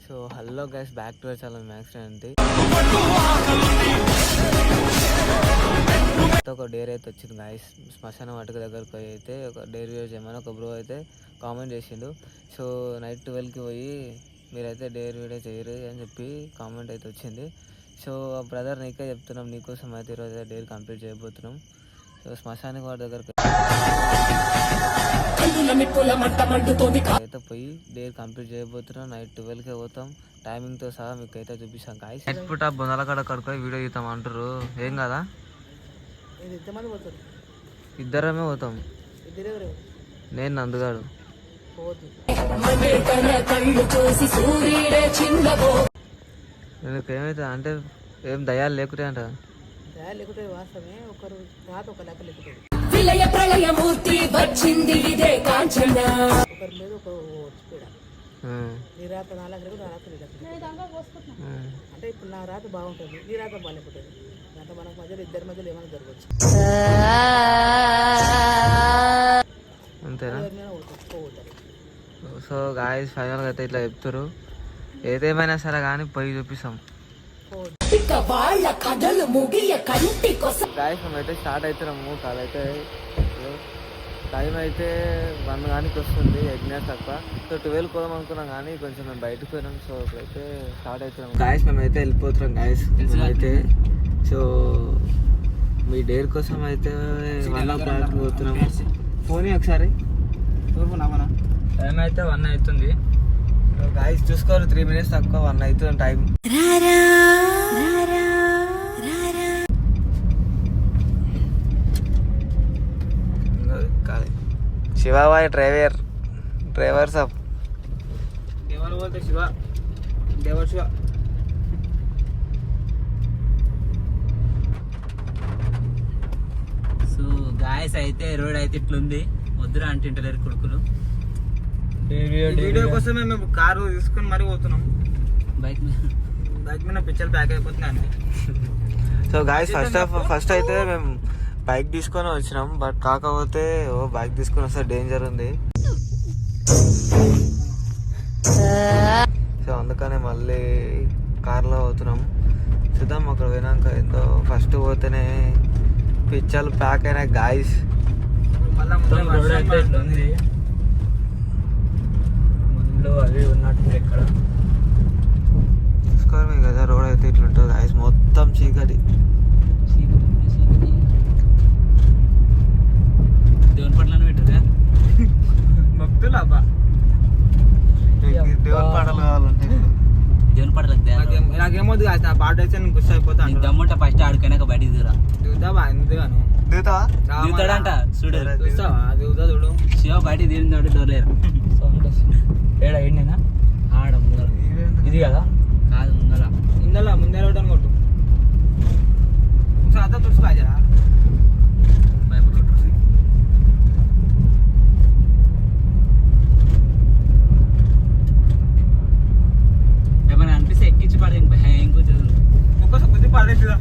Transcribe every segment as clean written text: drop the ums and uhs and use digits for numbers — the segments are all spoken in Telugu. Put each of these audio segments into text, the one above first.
So hello guys, back to our channel max అండి. ఒక డేర్ అయితే వచ్చింది గైస్. శ్మశానం వాటిక దగ్గరకు అయితే ఒక డేర్ వీడియో చేయమని ఒక బ్రో అయితే కామెంట్ చేసిండు. సో నైట్ 12కి పోయి మీరైతే డేర్ వీడియో చేయరు అని చెప్పి కామెంట్ అయితే వచ్చింది. సో బ్రదర్ నీకే చెప్తున్నాం, నీకోసం అయితే ఈరోజు డేర్ కంప్లీట్ చేయబోతున్నాం. సో శ్మశానికి వాటి దగ్గరకు అయితే పోయి డేర్ కంప్లీట్ చేయబోతున్నాం. నైట్ 12కే పోతాం, టైమింగ్తో సహా మీకు అయితే చూపిస్తాం గాయస్. నైట్ పూట బొందల కాడ కడుకొని వీడియో తీస్తాం అంటారు, ఏం కదా? ఇద్దరమే పోతాం, నేను నందుగాడు. నీకు ఏమైతే అంటే ఏం దయాలు లేకుంటే అంట విలయ ప్రళయమూర్తి వచ్చింది ఇదే కాంచన. నీ రాత నా దగ్గర నా రాత అంటే ఇప్పుడు నా రాత బాగుంటుంది, నీ రాత బాగాలేకుంటుంది. అంటే మనకు మధ్యలో ఇద్దరి మధ్యలో ఏమైనా జరగచ్చు. అంతేనా? సో గాయస్ ఫైనల్గా అయితే ఇట్లా చెప్తారు. ఏదేమైనా సరే కానీ పోయి చూపిస్తాం గాయస్. మేమైతే స్టార్ట్ అవుతున్నాము. కాలైతే టైం అయితే 1 గానికి వస్తుంది, ఎగ్జామ్ తక్కువ. సో 12 పోదాం అనుకున్నాం కానీ కొంచెం మేము బయటకు పోయినాం. సో ఇప్పుడైతే స్టార్ట్ అవుతున్నాం గాయస్. మేమైతే వెళ్ళిపోతున్నాం గాయస్ అయితే. సో మీ డేర్ కోసం అయితే 1 o'clock పోతున్నాము. ఫోన్ ఒకసారి టైం అయితే 1 అవుతుంది గాయస్. చూసుకోరు 3 minutes తక్కువ 1 అవుతుంది టైం. శివాబాయ్ డ్రైవర్ సాబ్ శివ సో గాయస్ అయితే రోడ్ అయితే ఇట్లుంది, వద్దురా అంటుంటలేరు కొడుకులు. వీడియో కోసమే మేము కారు తీసుకుని మరీ పోతున్నాం. బైక్ మీద పిక్చర్ ప్యాక్ అయిపోతున్నాయి. సో గాయస్ ఫస్ట్ అయితే మేము బైక్ తీసుకొని వచ్చినాం. బట్ కాకపోతే బైక్ తీసుకొని వస్తే డేంజర్ ఉంది. సో అందుకనే మళ్ళీ కార్లో పోతున్నాం. చూద్దాం అక్కడ పోయినాక ఏందో. ఫస్ట్ పోతేనే పిక్చర్లు ప్యాక్ అయినాయి గాయస్. రోడ్ అయితే ఇట్లుంది, ముందు అవి ఉన్నట్టు ఎక్కడ చూసుకోరు మీకు కదా. రోడ్ అయితే ఇట్లుంటుంది గాయస్, మొత్తం చీకటి. దేవుని పట్ల పెట్టారా భక్తులు అబ్బా. దేవుని పాటలు కావాలంటే దేవుని పట్ల నాకేమొద్దు కాదు, నా పాట అయితే నేను ఖుషి అయిపోతాను. దమ్ముంట ఫస్ట్ ఆడుకైనాక బయటికి దిగురా. దిగుతావా? ఎందుగాను దిగుతాడంట చూడు, చూస్తావా? దిగుతా చూడు. శివ బయటికి దిగినాడు డోర్లేరు. ఏడా ఏంటేనా ఆడ ముందర ఇది కదా కాదు, ముందర ఒకటి అనుకోట్టు. ఒకసారి అర్థం తుడిచి బాజరా ఏమైనా అనిపిస్తే ఎక్కించి పడే ఇంకో చదువు ఒక్కోసారి కొద్ది పడేసిదా.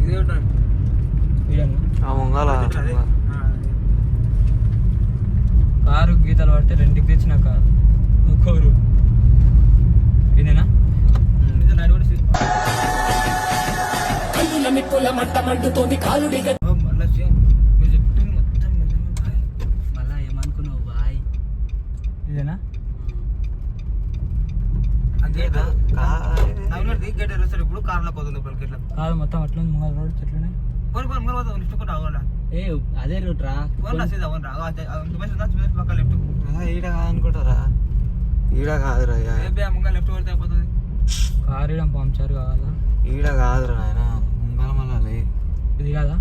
ఇదే ముంగాల కారు గీతలు పడితే రెండుకి తెచ్చిన కారు ఇంకోరు ఇదేనా మళ్ళా ఏమనుకున్నావు బాయ్? ఇదేనా ఇప్పుడు కార్లో పోతుంది ఇట్లా కాదు మొత్తం అట్లా ముంగల్ రోడ్ చెట్లునే. ఏ అదే రూట్ రా. ఈడ కాదనుకుంటారా? ఈడ కాదురా, లెఫ్ట్ కొడితే అయిపోతుంది. కారు ఇవ్వడం పంచారు కావాలా? ఈడ కాదురా ఆయన, ముంగల మళ్ళీ ఇది కాదా?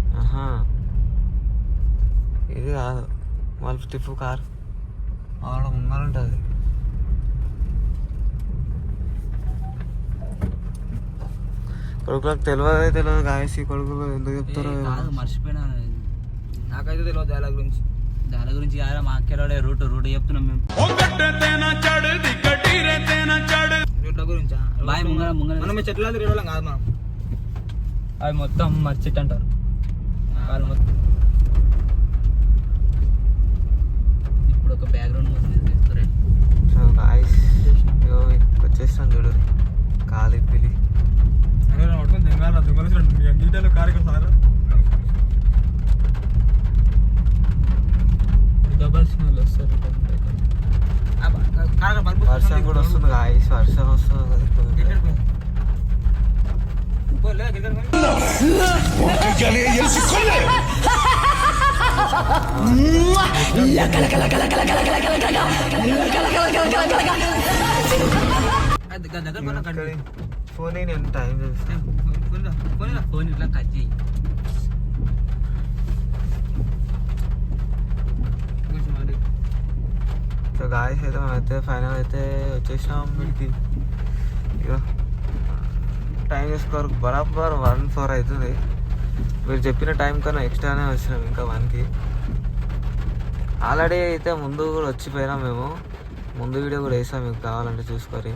ఇది కాదు, మళ్ళీ స్టిఫ్ కార్ ఆడ ముంగల ఉంటుంది. కొడుకులకు తెలియదు గాయసి. కొడుకులు ఎందుకు చెప్తారో కాదు, మర్చిపోయినా. నాకైతే తెలియదు దాని గురించి కాదా, మా అక్కడే రూట్ చెప్తున్నాం మేము. రూట్ల గురించా? బాయ్ ముంగల మనం చెట్ల తిరగడం కాదు, మనం అవి మొత్తం మర్చిట్ అంటారు వాళ్ళు మొత్తం. దబాల్సిన వాళ్ళు వస్తారు వర్షం కూడా వస్తుంది గాయస్, వర్షం వస్తుంది. ఫోన్ నేను టైం చూస్తాను. ఫోన్ ఇట్లా కట్ చేయి. సో గాయస్ అయితే మేమైతే ఫైనల్ అయితే వచ్చేసినాం వీడికి. ఇక టైం చూసుకోరు బరాబర్ 1:04 అవుతుంది. మీరు చెప్పిన టైం కన్నా ఎక్స్ట్రానే వచ్చినాం ఇంకా 1కి. ఆల్రెడీ అయితే ముందు కూడా వచ్చిపోయినాం మేము. ముందు వీడియో కూడా వేసాం, మీకు కావాలంటే చూసుకోరి.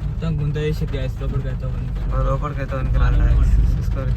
మొత్తం గుంత వేసి గ్యాస్ లోపలికి అవుతాం. లోపలికి అయితే చూసుకోరి.